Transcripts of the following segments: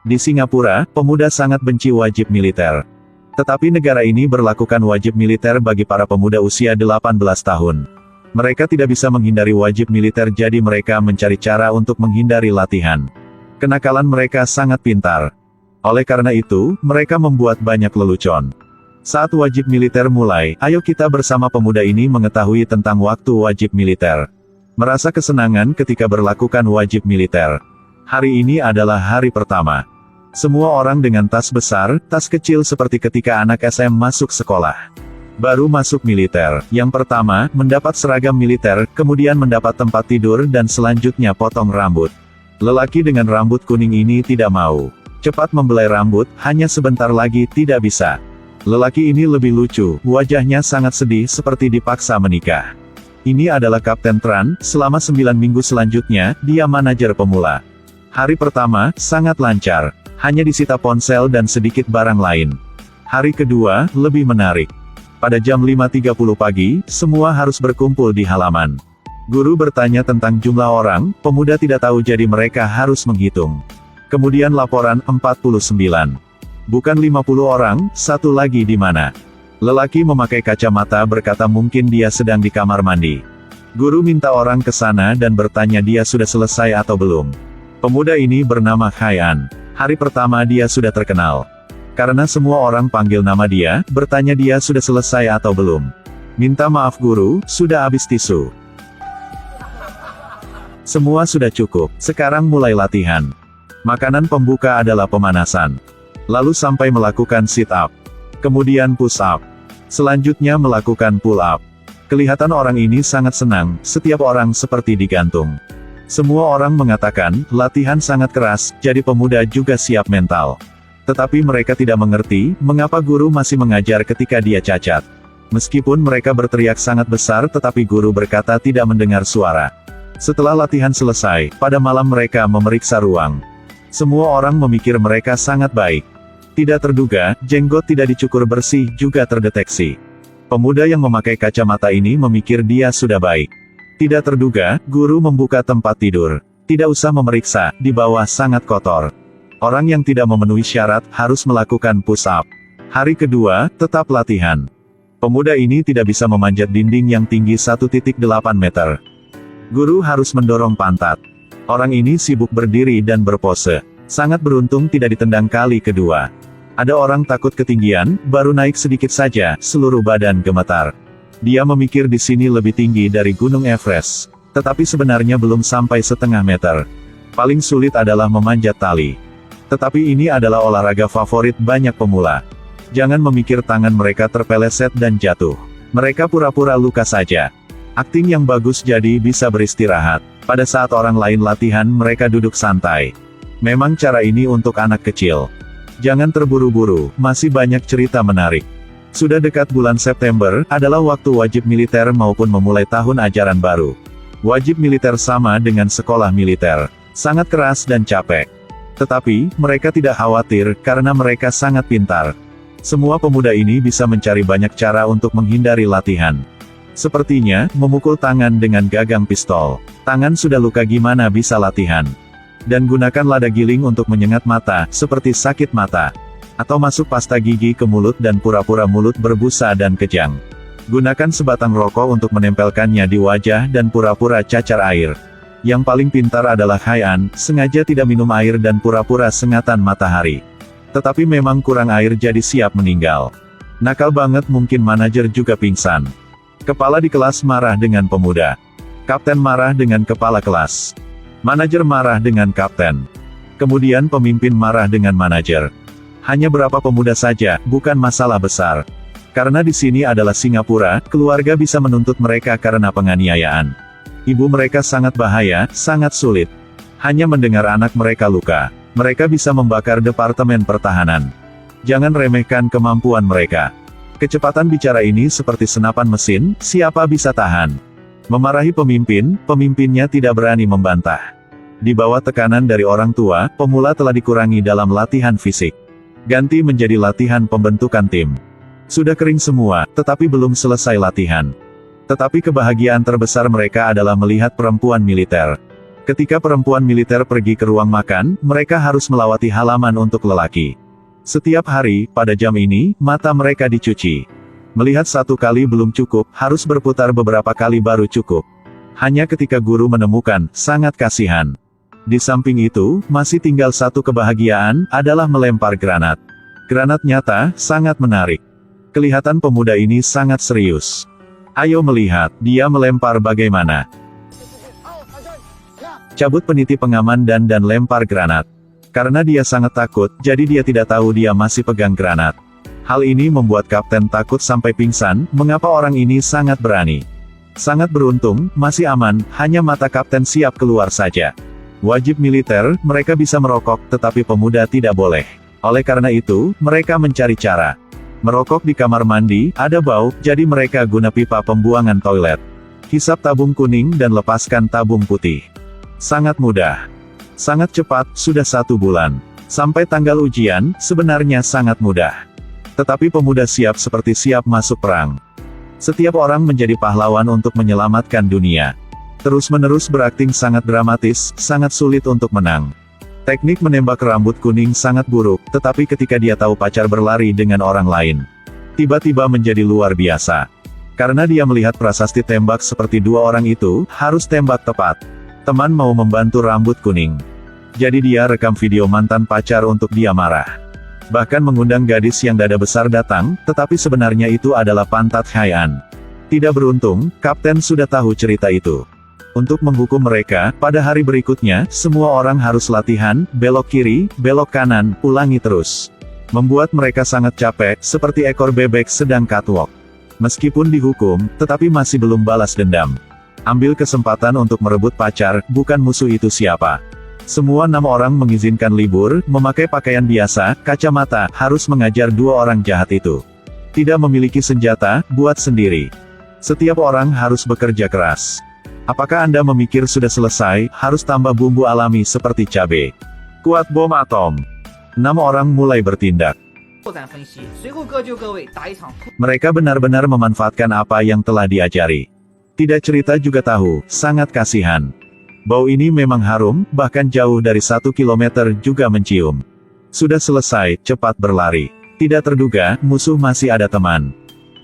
Di Singapura, pemuda sangat benci wajib militer. Tetapi negara ini berlakukan wajib militer bagi para pemuda usia 18 tahun. Mereka tidak bisa menghindari wajib militer, jadi mereka mencari cara untuk menghindari latihan. Kenakalan mereka sangat pintar. Oleh karena itu, mereka membuat banyak lelucon. Saat wajib militer mulai, ayo kita bersama pemuda ini mengetahui tentang waktu wajib militer. Merasa kesenangan ketika berlakukan wajib militer. Hari ini adalah hari pertama. Semua orang dengan tas besar, tas kecil seperti ketika anak SM masuk sekolah. Baru masuk militer, yang pertama, mendapat seragam militer, kemudian mendapat tempat tidur dan selanjutnya potong rambut. Lelaki dengan rambut kuning ini tidak mau. Cepat membelai rambut, hanya sebentar lagi tidak bisa. Lelaki ini lebih lucu, wajahnya sangat sedih seperti dipaksa menikah. Ini adalah Kapten Tran, selama 9 minggu selanjutnya, dia manajer pemula. Hari pertama, sangat lancar. Hanya disita ponsel dan sedikit barang lain. Hari kedua, lebih menarik. Pada jam 5.30 pagi, semua harus berkumpul di halaman. Guru bertanya tentang jumlah orang, pemuda tidak tahu jadi mereka harus menghitung. Kemudian laporan, 49. Bukan 50 orang, satu lagi di mana? Lelaki memakai kacamata berkata mungkin dia sedang di kamar mandi. Guru minta orang ke sana dan bertanya dia sudah selesai atau belum. Pemuda ini bernama Haian. Hari pertama dia sudah terkenal. Karena semua orang panggil nama dia, bertanya dia sudah selesai atau belum. Minta maaf guru, sudah habis tisu. Semua sudah cukup, sekarang mulai latihan. Makanan pembuka adalah pemanasan. Lalu sampai melakukan sit up. Kemudian push up. Selanjutnya melakukan pull up. Kelihatan orang ini sangat senang, setiap orang seperti digantung. Semua orang mengatakan, latihan sangat keras, jadi pemuda juga siap mental. Tetapi mereka tidak mengerti, mengapa guru masih mengajar ketika dia cacat. Meskipun mereka berteriak sangat besar tetapi guru berkata tidak mendengar suara. Setelah latihan selesai, pada malam mereka memeriksa ruang. Semua orang memikir mereka sangat baik. Tidak terduga, jenggot tidak dicukur bersih juga terdeteksi. Pemuda yang memakai kacamata ini memikir dia sudah baik. Tidak terduga, guru membuka tempat tidur. Tidak usah memeriksa, di bawah sangat kotor. Orang yang tidak memenuhi syarat, harus melakukan push up. Hari kedua, tetap latihan. Pemuda ini tidak bisa memanjat dinding yang tinggi 1,8 meter. Guru harus mendorong pantat. Orang ini sibuk berdiri dan berpose. Sangat beruntung tidak ditendang kali kedua. Ada orang takut ketinggian, baru naik sedikit saja, seluruh badan gemetar. Dia memikir di sini lebih tinggi dari Gunung Everest. Tetapi sebenarnya belum sampai setengah meter. Paling sulit adalah memanjat tali. Tetapi ini adalah olahraga favorit banyak pemula. Jangan memikir tangan mereka terpeleset dan jatuh. Mereka pura-pura luka saja. Akting yang bagus jadi bisa beristirahat. Pada saat orang lain latihan mereka duduk santai. Memang cara ini untuk anak kecil. Jangan terburu-buru, masih banyak cerita menarik. Sudah dekat bulan September, adalah waktu wajib militer maupun memulai tahun ajaran baru. Wajib militer sama dengan sekolah militer. Sangat keras dan capek. Tetapi, mereka tidak khawatir, karena mereka sangat pintar. Semua pemuda ini bisa mencari banyak cara untuk menghindari latihan. Sepertinya, memukul tangan dengan gagang pistol. Tangan sudah luka gimana bisa latihan? Dan gunakan lada giling untuk menyengat mata, seperti sakit mata. Atau masuk pasta gigi ke mulut dan pura-pura mulut berbusa dan kejang. Gunakan sebatang rokok untuk menempelkannya di wajah dan pura-pura cacar air. Yang paling pintar adalah Haian, sengaja tidak minum air dan pura-pura sengatan matahari. Tetapi memang kurang air jadi siap meninggal. Nakal banget, mungkin manajer juga pingsan. Kepala di kelas marah dengan pemuda. Kapten marah dengan kepala kelas. Manajer marah dengan kapten. Kemudian pemimpin marah dengan manajer. Hanya berapa pemuda saja, bukan masalah besar. Karena di sini adalah Singapura, keluarga bisa menuntut mereka karena penganiayaan. Ibu mereka sangat bahaya, sangat sulit. Hanya mendengar anak mereka luka, mereka bisa membakar Departemen Pertahanan. Jangan remehkan kemampuan mereka. Kecepatan bicara ini seperti senapan mesin, siapa bisa tahan? Memarahi pemimpin, pemimpinnya tidak berani membantah. Di bawah tekanan dari orang tua, pemula telah dikurangi dalam latihan fisik. Ganti menjadi latihan pembentukan tim. Sudah kering semua, tetapi belum selesai latihan. Tetapi kebahagiaan terbesar mereka adalah melihat perempuan militer. Ketika perempuan militer pergi ke ruang makan, mereka harus melewati halaman untuk lelaki. Setiap hari, pada jam ini, mata mereka dicuci. Melihat satu kali belum cukup, harus berputar beberapa kali baru cukup. Hanya ketika guru menemukan, sangat kasihan. Di samping itu, masih tinggal satu kebahagiaan, adalah melempar granat. Granat nyata, sangat menarik. Kelihatan pemuda ini sangat serius. Ayo melihat, dia melempar bagaimana. Cabut peniti pengaman dan lempar granat. Karena dia sangat takut, jadi dia tidak tahu dia masih pegang granat. Hal ini membuat kapten takut sampai pingsan, mengapa orang ini sangat berani. Sangat beruntung, masih aman, hanya mata kapten siap keluar saja. Wajib militer, mereka bisa merokok, tetapi pemuda tidak boleh. Oleh karena itu, mereka mencari cara. Merokok di kamar mandi, ada bau, jadi mereka guna pipa pembuangan toilet. Hisap tabung kuning dan lepaskan tabung putih. Sangat mudah. Sangat cepat, sudah 1 bulan. Sampai tanggal ujian, sebenarnya sangat mudah. Tetapi pemuda siap seperti siap masuk perang. Setiap orang menjadi pahlawan untuk menyelamatkan dunia. Terus-menerus berakting sangat dramatis, sangat sulit untuk menang. Teknik menembak rambut kuning sangat buruk, tetapi ketika dia tahu pacar berlari dengan orang lain, tiba-tiba menjadi luar biasa. Karena dia melihat prasasti tembak seperti 2 orang itu, harus tembak tepat. Teman mau membantu rambut kuning. Jadi dia rekam video mantan pacar untuk dia marah. Bahkan mengundang gadis yang dada besar datang, tetapi sebenarnya itu adalah pantat Haian. Tidak beruntung, kapten sudah tahu cerita itu. Untuk menghukum mereka, pada hari berikutnya, semua orang harus latihan, belok kiri, belok kanan, ulangi terus. Membuat mereka sangat capek, seperti ekor bebek sedang catwalk. Meskipun dihukum, tetapi masih belum balas dendam. Ambil kesempatan untuk merebut pacar, bukan musuh itu siapa. Semua 6 orang mengizinkan libur, memakai pakaian biasa, kacamata, harus mengajar 2 orang jahat itu. Tidak memiliki senjata, buat sendiri. Setiap orang harus bekerja keras. Apakah Anda memikir sudah selesai, harus tambah bumbu alami seperti cabai? Kuat bom atom. 6 orang mulai bertindak. Mereka benar-benar memanfaatkan apa yang telah diajari. Tidak cerita juga tahu, sangat kasihan. Bau ini memang harum, bahkan jauh dari 1 kilometer juga mencium. Sudah selesai, cepat berlari. Tidak terduga, musuh masih ada teman.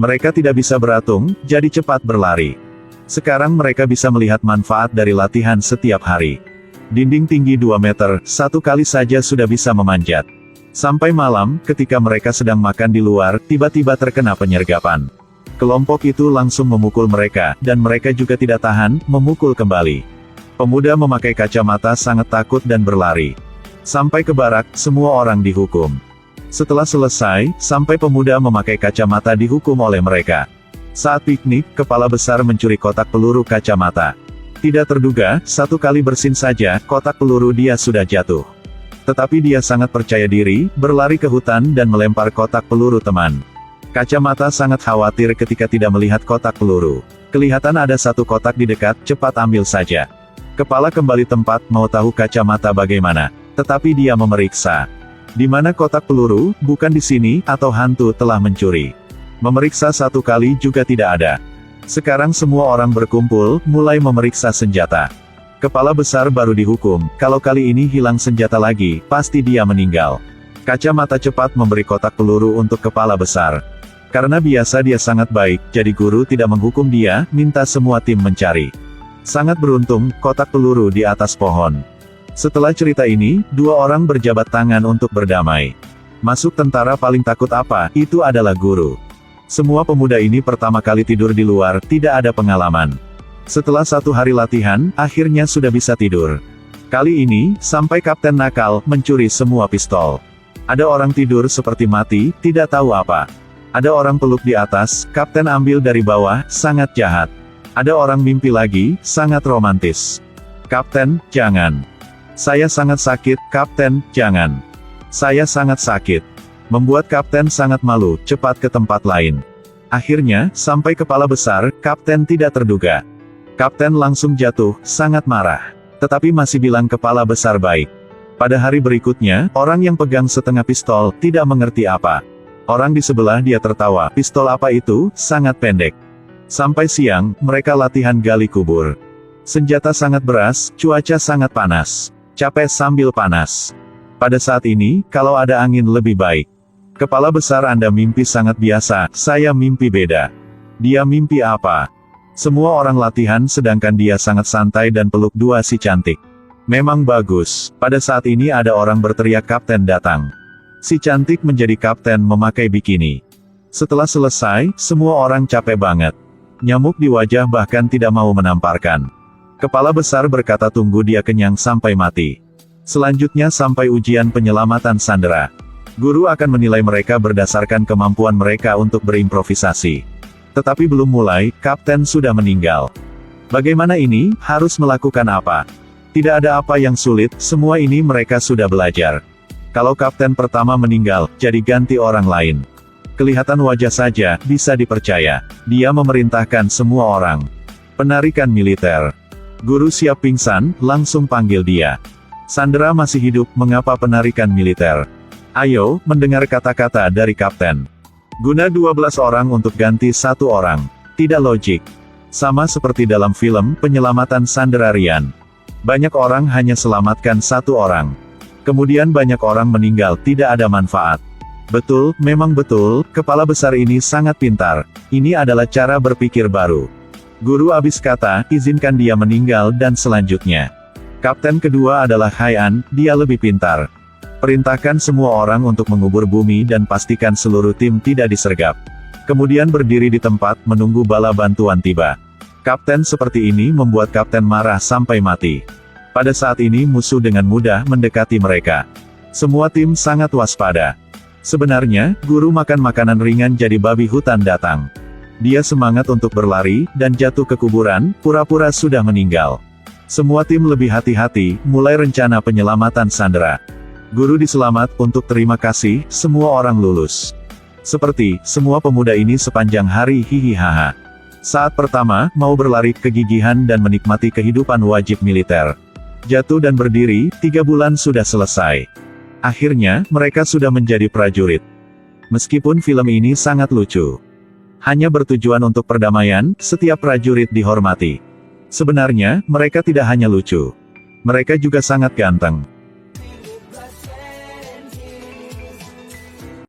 Mereka tidak bisa beratung, jadi cepat berlari. Sekarang mereka bisa melihat manfaat dari latihan setiap hari. Dinding tinggi 2 meter, 1 kali saja sudah bisa memanjat. Sampai malam, ketika mereka sedang makan di luar, tiba-tiba terkena penyergapan. Kelompok itu langsung memukul mereka, dan mereka juga tidak tahan, memukul kembali. Pemuda memakai kacamata sangat takut dan berlari. Sampai ke barak, semua orang dihukum. Setelah selesai, sampai pemuda memakai kacamata dihukum oleh mereka. Saat piknik, kepala besar mencuri kotak peluru kacamata. Tidak terduga, 1 kali bersin saja, kotak peluru dia sudah jatuh. Tetapi dia sangat percaya diri, berlari ke hutan dan melempar kotak peluru teman. Kacamata sangat khawatir ketika tidak melihat kotak peluru. Kelihatan ada 1 kotak di dekat, cepat ambil saja. Kepala kembali tempat, mau tahu kacamata bagaimana. Tetapi dia memeriksa. Di mana kotak peluru, bukan di sini, atau hantu telah mencuri. Memeriksa 1 kali juga tidak ada. Sekarang semua orang berkumpul, mulai memeriksa senjata. Kepala besar baru dihukum, kalau kali ini hilang senjata lagi, pasti dia meninggal. Kacamata cepat memberi kotak peluru untuk kepala besar. Karena biasa dia sangat baik, jadi guru tidak menghukum dia, minta semua tim mencari. Sangat beruntung, kotak peluru di atas pohon. Setelah cerita ini, 2 orang berjabat tangan untuk berdamai. Masuk tentara paling takut apa, itu adalah guru. Semua pemuda ini pertama kali tidur di luar, tidak ada pengalaman. Setelah 1 hari latihan, akhirnya sudah bisa tidur. Kali ini, sampai kapten nakal, mencuri semua pistol. Ada orang tidur seperti mati, tidak tahu apa. Ada orang peluk di atas, kapten ambil dari bawah, sangat jahat. Ada orang mimpi lagi, sangat romantis. Kapten, jangan. Saya sangat sakit, kapten, jangan. Saya sangat sakit. Membuat kapten sangat malu, cepat ke tempat lain. Akhirnya, sampai kepala besar, kapten tidak terduga. Kapten langsung jatuh, sangat marah. Tetapi masih bilang kepala besar baik. Pada hari berikutnya, orang yang pegang setengah pistol, tidak mengerti apa. Orang di sebelah dia tertawa, pistol apa itu, sangat pendek. Sampai siang, mereka latihan gali kubur. Senjata sangat beras, cuaca sangat panas. Capek sambil panas. Pada saat ini, kalau ada angin lebih baik. Kepala besar Anda mimpi sangat biasa, saya mimpi beda. Dia mimpi apa? Semua orang latihan sedangkan dia sangat santai dan peluk dua si cantik. Memang bagus. Pada saat ini ada orang berteriak kapten datang. Si cantik menjadi kapten memakai bikini. Setelah selesai, semua orang capek banget. Nyamuk di wajah bahkan tidak mau menamparkan. Kepala besar berkata tunggu dia kenyang sampai mati. Selanjutnya sampai ujian penyelamatan sandera. Guru akan menilai mereka berdasarkan kemampuan mereka untuk berimprovisasi. Tetapi belum mulai, kapten sudah meninggal. Bagaimana ini, harus melakukan apa? Tidak ada apa yang sulit, semua ini mereka sudah belajar. Kalau kapten pertama meninggal, jadi ganti orang lain. Kelihatan wajah saja, bisa dipercaya. Dia memerintahkan semua orang. Penarikan militer. Guru siap pingsan, langsung panggil dia. Sandera masih hidup, mengapa penarikan militer? Ayo, mendengar kata-kata dari kapten. Guna 12 orang untuk ganti satu orang. Tidak logik. Sama seperti dalam film, penyelamatan Sandera Rian. Banyak orang hanya selamatkan satu orang. Kemudian banyak orang meninggal, tidak ada manfaat. Betul, memang betul, kepala besar ini sangat pintar. Ini adalah cara berpikir baru. Guru habis kata, izinkan dia meninggal dan selanjutnya. Kapten kedua adalah Haian, dia lebih pintar. Perintahkan semua orang untuk mengubur bumi dan pastikan seluruh tim tidak disergap. Kemudian berdiri di tempat, menunggu bala bantuan tiba. Kapten seperti ini membuat kapten marah sampai mati. Pada saat ini musuh dengan mudah mendekati mereka. Semua tim sangat waspada. Sebenarnya, guru makan makanan ringan jadi babi hutan datang. Dia semangat untuk berlari, dan jatuh ke kuburan, pura-pura sudah meninggal. Semua tim lebih hati-hati, mulai rencana penyelamatan sandera. Guru diselamat, untuk terima kasih, semua orang lulus. Seperti, semua pemuda ini sepanjang hari hihihaha. Saat pertama, mau berlari, kegigihan dan menikmati kehidupan wajib militer. Jatuh dan berdiri, 3 bulan sudah selesai. Akhirnya, mereka sudah menjadi prajurit. Meskipun film ini sangat lucu. Hanya bertujuan untuk perdamaian, setiap prajurit dihormati. Sebenarnya, mereka tidak hanya lucu. Mereka juga sangat ganteng.